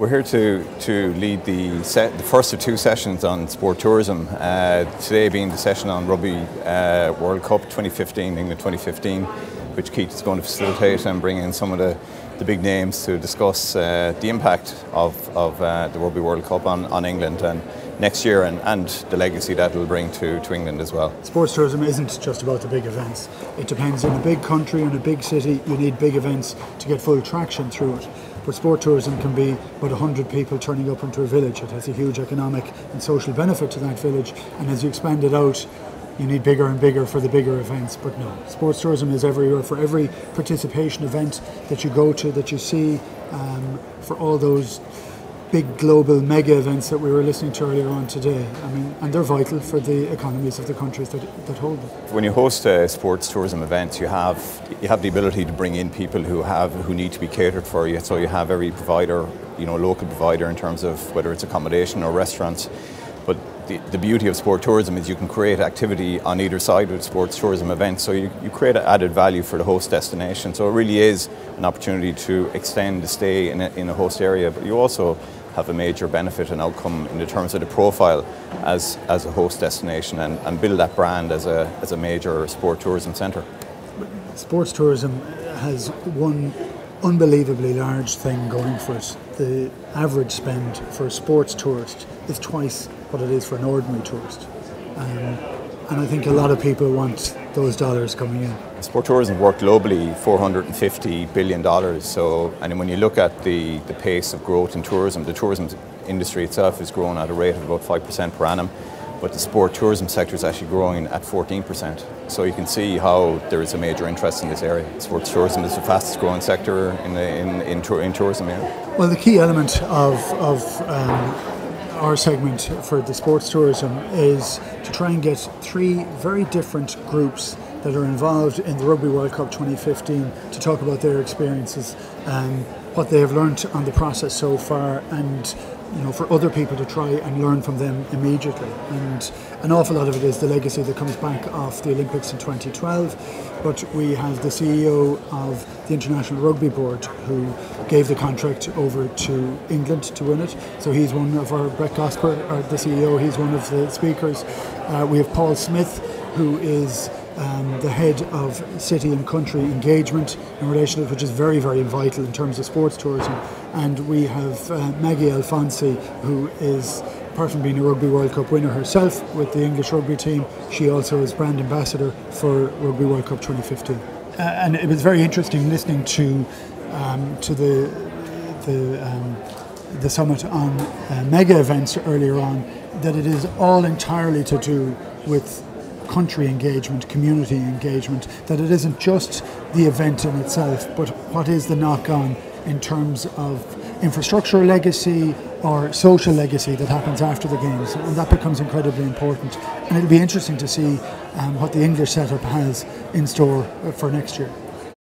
We're here to lead the first of two sessions on sport tourism. Today being the session on Rugby World Cup 2015, England 2015, which Keith is going to facilitate and bring in some of the big names to discuss the impact of the Rugby World Cup on England and next year and the legacy that it will bring to England as well. Sports tourism isn't just about the big events. It depends. In a big country, in a big city, you need big events to get full traction through it. But sport tourism can be about 100 people turning up into a village. It has a huge economic and social benefit to that village, and as you expand it out, you need bigger and bigger for the bigger events. But no, sports tourism is everywhere. For every participation event that you go to, that you see, for all those big global mega events that we were listening to earlier on today. I mean, and they're vital for the economies of the countries that hold them. When you host sports tourism events, you have the ability to bring in people who need to be catered for. So you have every provider, local provider in terms of whether it's accommodation or restaurants. But the beauty of sport tourism is you can create activity on either side of the sports tourism event, so you create added value for the host destination. So it really is an opportunity to extend the stay in a host area, but you also have a major benefit and outcome in the terms of the profile as a host destination and build that brand as a major sport tourism centre. Sports tourism has one unbelievably large thing going for it. The average spend for a sports tourist is twice what it is for an ordinary tourist. And I think a lot of people want those dollars coming in. Sport tourism worked globally $450 billion. So, and when you look at the pace of growth in tourism, the tourism industry itself is growing at a rate of about 5% per annum, but the sport tourism sector is actually growing at 14%. So you can see how there is a major interest in this area. Sports tourism is the fastest growing sector in tourism. Yeah. Well, the key element of our segment for the sports tourism is to try and get three very different groups that are involved in the Rugby World Cup 2015 to talk about their experiences, what they have learned on the process so far, and for other people to try and learn from them immediately. And an awful lot of it is the legacy that comes back off the Olympics in 2012. But we have the CEO of the International Rugby Board who gave the contract over to England to win it. So he's one of our, Brett Gosper, the CEO, he's one of the speakers. We have Paul Smith, who is the head of city and country engagement in relation to it, which is very, very vital in terms of sports tourism. And we have Maggie Alfonsi, who is, apart from being a Rugby World Cup winner herself with the English rugby team, she also is brand ambassador for Rugby World Cup 2015. And it was very interesting listening to the summit on mega events earlier on, that it is all entirely to do with country engagement, community engagement, that it isn't just the event in itself, but what is the knock-on in terms of infrastructural legacy or social legacy that happens after the games, and that becomes incredibly important. And it'll be interesting to see what the English setup has in store for next year.